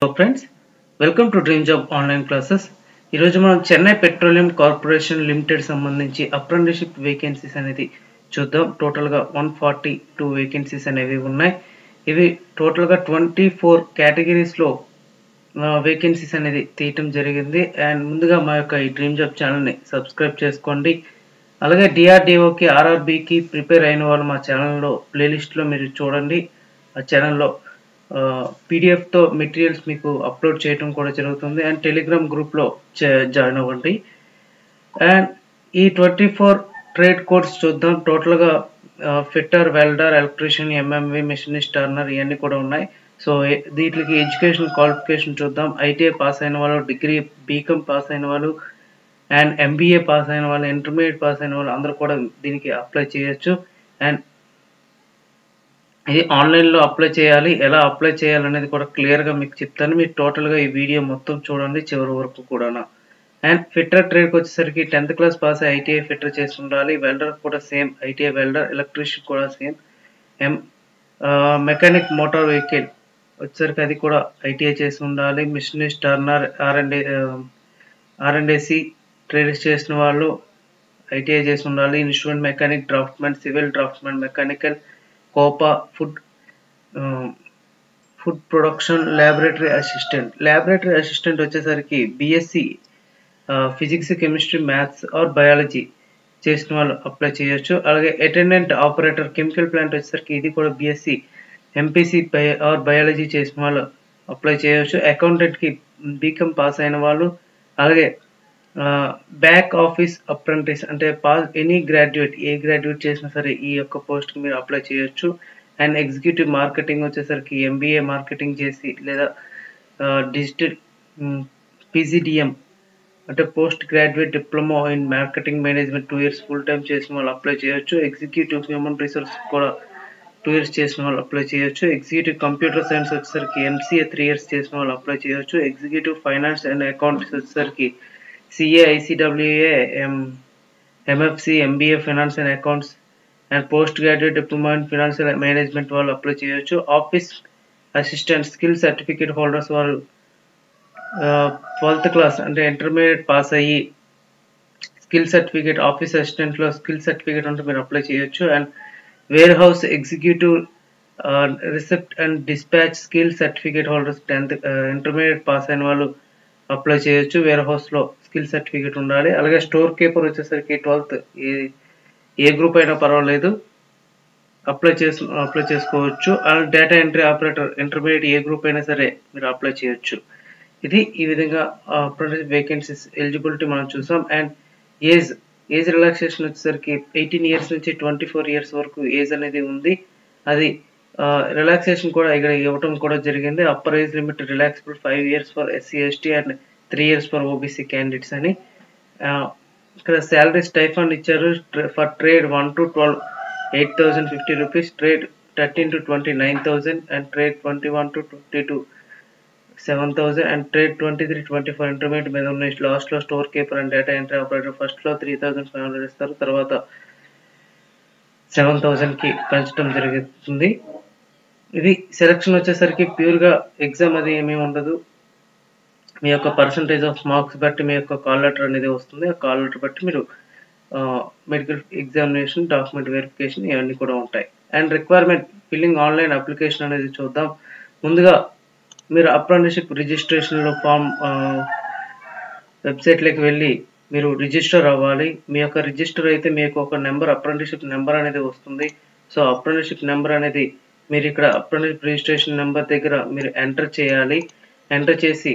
Hello friends, welcome to dream job online classes. ఈరోజు మనం Chennai petroleum corporation limited సంబంధించి apprenticeship vacancies అనేది చూద్దాం. టోటల్గా 142 వేకెన్సీస్ అనేవి ఉన్నాయి. ఇవి టోటల్గా 24 కేటగిరీస్లో వేకెన్సీస్ అనేది తీయటం జరిగింది. అండ్ ముందుగా మా యొక్క ఈ డ్రీమ్ జాబ్ ఛానల్ని సబ్స్క్రైబ్ చేసుకోండి. అలాగే డిఆర్డిఓకి, ఆర్ఆర్బికి ప్రిపేర్ అయిన వాళ్ళు మా ఛానల్లో ప్లేలిస్ట్లో మీరు చూడండి. ఆ ఛానల్లో పీడిఎఫ్తో మెటీరియల్స్ మీకు అప్లోడ్ చేయడం కూడా జరుగుతుంది. అండ్ టెలిగ్రామ్ గ్రూప్లో జాయిన్ అవ్వండి. అండ్ ఈ 24 ట్రేడ్ కోర్స్ చూద్దాం. టోటల్గా fitter, welder, electrician, MMV, machinist, Turner ఇవన్నీ కూడా ఉన్నాయి. సో వీటికి ఎడ్యుకేషన్ క్వాలిఫికేషన్ చూద్దాం. ఐటీఐ పాస్ అయిన వాళ్ళు, డిగ్రీ బీకామ్ పాస్ అయిన వాళ్ళు, అండ్ ఎంబీఏ పాస్ అయిన వాళ్ళు, ఇంటర్మీడియట్ పాస్ అయిన వాళ్ళు అందరూ కూడా దీనికి అప్లై చేయొచ్చు. అండ్ ఇది ఆన్లైన్లో అప్లై చేయాలి. ఎలా అప్లై చేయాలనేది కూడా క్లియర్గా మీకు చెప్తాను. మీరు టోటల్గా ఈ వీడియో మొత్తం చూడండి చివరి వరకు కూడా. అండ్ ఫిట్టర్ ట్రేడ్కి వచ్చేసరికి 10th క్లాస్ పాస్ అయ్యి ఐటీఐ ఫిట్టర్ చేసి ఉండాలి. వెల్డర్ కూడా సేమ్ ఐటీఐ వెల్డర్, ఎలక్ట్రీషియన్ కూడా సేమ్. మెకానిక్ మోటార్ వెహికల్ వచ్చేసరికి అది కూడా ఐటీఐ చేసి ఉండాలి. మిషనిస్ట్, టర్నర్, ఆర్ఎండ్ఏసి ట్రేడ్స్ చేసిన వాళ్ళు ఐటీఐ చేసి ఉండాలి. Instrument mechanic, draftsmen, civil draftsmen, mechanical, COPA, food production, laboratory assistant వచ్చేసరికి BSc physics, chemistry, maths or biology చేసిన వాళ్ళు అప్లై చేయొచ్చు. అలాగే అటెండెంట్ ఆపరేటర్ కెమికల్ ప్లాంట్ వచ్చేసరికి ఇది కూడా బీఎస్సీ ఎంపీసీ ఆర్ బయాలజీ చేసిన వాళ్ళు అప్లై చేయొచ్చు. అకౌంటెంట్కి బీకామ్ పాస్ అయిన వాళ్ళు, అలాగే బ్యాక్ ఆఫీస్ అప్రెంటిస్ అంటే ఎనీ గ్రాడ్యుయేట్, ఏ గ్రాడ్యుయేట్ చేసినా సరే ఈ యొక్క పోస్ట్కి మీరు అప్లై చేయొచ్చు. అండ్ ఎగ్జిక్యూటివ్ మార్కెటింగ్ వచ్చేసరికి ఎంబీఏ మార్కెటింగ్ చేసి లేదా డిజిటల్ పీజీడిఎం అంటే post graduate diploma in marketing management 2 years full time చేసిన వాళ్ళు అప్లై చేయొచ్చు. ఎగ్జిక్యూటివ్ హ్యూమన్ రిసోర్స్ కూడా 2 years చేసిన వాళ్ళు అప్లై చేయొచ్చు. ఎగ్జిక్యూటివ్ కంప్యూటర్ సైన్స్ వచ్చేసరికి ఎంసీఏ 3 years చేసిన వాళ్ళు అప్లై చేయొచ్చు. ఎగ్జిక్యూటివ్ ఫైనాన్స్ అండ్ అకౌంట్స్ వచ్చేసరికి CA, ICWA, MFC, MBA finance and accounts and post graduate diploma in financial management వాళ్ళు అప్లై చేయొచ్చు. Office assistant skill certificate holders వాళ్ళు 12th class అంటే intermediate pass అయ్యి skill certificate, office అసిస్టెంట్లో skill certificate ఉంటే మీరు apply చేయొచ్చు. And warehouse executive receipt and dispatch skill certificate holders 10th intermediate pass అయిన వాళ్ళు అప్లై చేయొచ్చు. వేర్ హౌస్లో స్కిల్ సర్టిఫికేట్ ఉండాలి. అలాగే స్టోర్ కీపర్ వచ్చేసరికి 12th ఏ గ్రూప్ అయినా పర్వాలేదు అప్లై చేసుకోవచ్చు. And data entry operator intermediate A group అయినా సరే మీరు అప్లై చేయొచ్చు. ఇది ఈ విధంగా అప్రెంటిస్ వేకెన్సీస్ ఎలిజిబిలిటీ మనం చూసాం. అండ్ ఏజ్ రిలాక్సేషన్ వచ్చేసరికి 18 years నుంచి 24 years వరకు ఏజ్ అనేది ఉంది. అది రిలాక్సేషన్ కూడా ఇక్కడ ఇవ్వటం కూడా జరిగింది. Upper age limit రిలాక్సిబుల్ 5 years for SC, ST and 3 years for OBC candidates అని. ఇక్కడ శాలరీ స్టైఫండ్ ఇచ్చారు. For trade 1 to 12 8,050 rupees, trade 13 to 20 9,000 and trade 21 to 22 7,000 and trade 23-24 intermediate మీద ఉన్న లాస్ట్లో store keeper and data entry operator ఫస్ట్లో 3,500 ఇస్తారు, తర్వాత 7,000కి పెంచడం జరుగుతుంది. ఇది సెలక్షన్ వచ్చేసరికి ప్యూర్గా ఎగ్జామ్ అది ఏమీ ఉండదు. మీ యొక్క పర్సంటేజ్ ఆఫ్ మార్క్స్ బట్టి మీ యొక్క కాల్ లెటర్ అనేది వస్తుంది. ఆ కాల్ లెటర్ బట్టి మీరు మెడికల్ ఎగ్జామినేషన్, డాక్యుమెంట్ వెరిఫికేషన్ ఇవన్నీ కూడా ఉంటాయి. And requirement filling online application అనేది చూద్దాం. ముందుగా మీరు అప్రెంటిస్షిప్ రిజిస్ట్రేషన్లో ఫామ్ వెబ్సైట్లోకి వెళ్ళి మీరు రిజిస్టర్ అవ్వాలి. మీ యొక్క రిజిస్టర్ అయితే మీకు ఒక నెంబర్, అప్రెంటిస్షిప్ నెంబర్ అనేది వస్తుంది. సో అప్రెంటిస్షిప్ నెంబర్ అనేది మీరు ఇక్కడ అప్రెంటిస్షిప్ రిజిస్ట్రేషన్ నెంబర్ దగ్గర మీరు ఎంటర్ చేయాలి. ఎంటర్ చేసి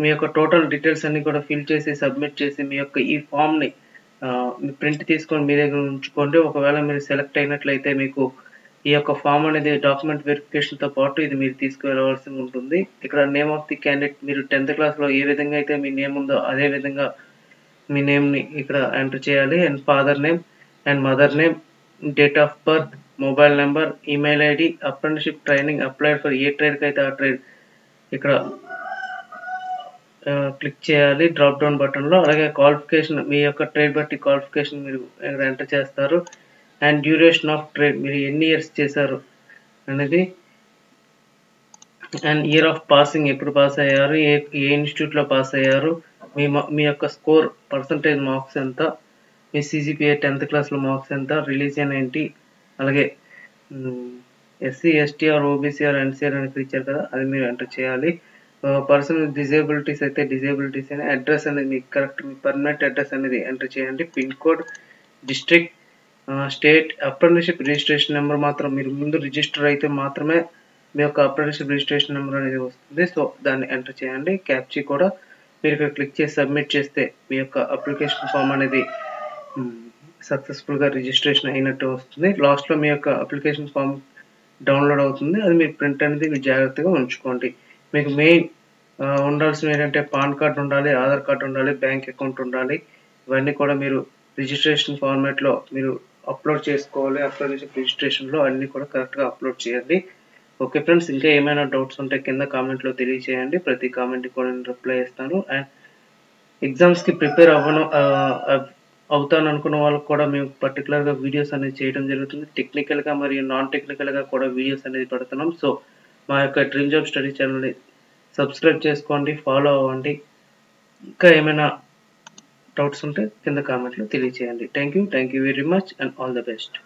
మీ యొక్క టోటల్ డీటెయిల్స్ అన్ని కూడా ఫిల్ చేసి సబ్మిట్ చేసి మీ యొక్క ఈ ఫామ్ని ప్రింట్ తీసుకొని మీ దగ్గర ఉంచుకోండి. ఒకవేళ మీరు సెలెక్ట్ అయినట్లయితే మీకు ఈ యొక్క ఫామ్ అనేది డాక్యుమెంట్ వెరిఫికేషన్తో పాటు ఇది మీరు తీసుకువెళ్ళవలసి ఉంటుంది. ఇక్కడ నేమ్ ఆఫ్ ది క్యాండిడేట్ మీరు 10th క్లాస్లో ఏ విధంగా అయితే మీ నేమ్ ఉందో అదే విధంగా మీ నేమ్ని ఇక్కడ ఎంటర్ చేయాలి. And father name and mother name, date of birth, mobile number, email ID, apprenticeship training applied for a ట్రేడ్కి అయితే ఆ ట్రేడ్ ఇక్కడ క్లిక్ చేయాలి డ్రాప్ డౌన్ బటన్లో. అలాగే క్వాలిఫికేషన్ మీ యొక్క ట్రేడ్ బట్టి క్వాలిఫికేషన్ మీరు ఎంటర్ చేస్తారు. అండ్ డ్యూరేషన్ ఆఫ్ ట్రేడ్ మీరు ఎన్ని ఇయర్స్ చేశారు అనేది అండ్ ఇయర్ ఆఫ్ పాసింగ్, ఎప్పుడు పాస్ అయ్యారు, ఏ ఇన్స్టిట్యూట్లో పాస్ అయ్యారు, మీ యొక్క స్కోర్ పర్సంటేజ్ మార్క్స్ ఎంత, మీ సిజిపిఏ 10th క్లాస్లో మార్క్స్ ఎంత, రిలీజియన్ ఏంటి, అలాగే SC ST or OBC or NCR అని ఇచ్చారు కదా, అది మీరు ఎంటర్ చేయాలి. పర్సన్ విత్ డిజేబిలిటీస్ అయితే డిజేబిలిటీస్ అని, అడ్రస్ అనేది మీకు కరెక్ట్, మీ పర్మనెంట్ అడ్రస్ అనేది ఎంటర్ చేయండి. Pin code, district, state, apprenticeship registration number మాత్రం మీరు ముందు రిజిస్టర్ అయితే మాత్రమే మీ యొక్క అప్రెంటిస్షిప్ రిజిస్ట్రేషన్ నెంబర్ అనేది వస్తుంది. సో దాన్ని ఎంటర్ చేయండి. క్యాప్చీ కూడా మీరు ఇక్కడ క్లిక్ చేసి సబ్మిట్ చేస్తే మీ యొక్క అప్లికేషన్ ఫామ్ అనేది సక్సెస్ఫుల్గా రిజిస్ట్రేషన్ అయినట్టు వస్తుంది. లాస్ట్లో మీ యొక్క అప్లికేషన్ ఫామ్ డౌన్లోడ్ అవుతుంది. అది మీరు ప్రింట్ అనేది మీరు జాగ్రత్తగా ఉంచుకోండి. మీకు మెయిన్ ఉండాల్సినవి ఏంటంటే పాన్ కార్డ్ ఉండాలి, ఆధార్ కార్డు ఉండాలి, బ్యాంక్ అకౌంట్ ఉండాలి. ఇవన్నీ కూడా మీరు రిజిస్ట్రేషన్ ఫార్మాట్లో మీరు అప్లోడ్ చేసుకోవాలి. అప్లికేషన్ రిజిస్ట్రేషన్లో అన్నీ కూడా కరెక్ట్గా అప్లోడ్ చేయండి. ఓకే ఫ్రెండ్స్, ఇంకా ఏమైనా డౌట్స్ ఉంటే కింద కామెంట్లో తెలియచేయండి. ప్రతి కామెంట్కి కూడా నేను రిప్లై ఇస్తాను. అండ్ ఎగ్జామ్స్కి ప్రిపేర్ అవుతాను అనుకున్న వాళ్ళకి కూడా మేము పర్టికులర్గా వీడియోస్ అనేది చేయడం జరుగుతుంది. టెక్నికల్గా మరియు నాన్ టెక్నికల్గా కూడా వీడియోస్ అనేది పెడుతున్నాం. సో మా యొక్క డ్రీమ్ జాబ్ స్టడీ ఛానల్ని సబ్స్క్రైబ్ చేసుకోండి, ఫాలో అవ్వండి. ఇంకా ఏమైనా డౌట్స్ ఉంటే కింద కామెంట్లో తెలియచేయండి. Thank you very much and all the best.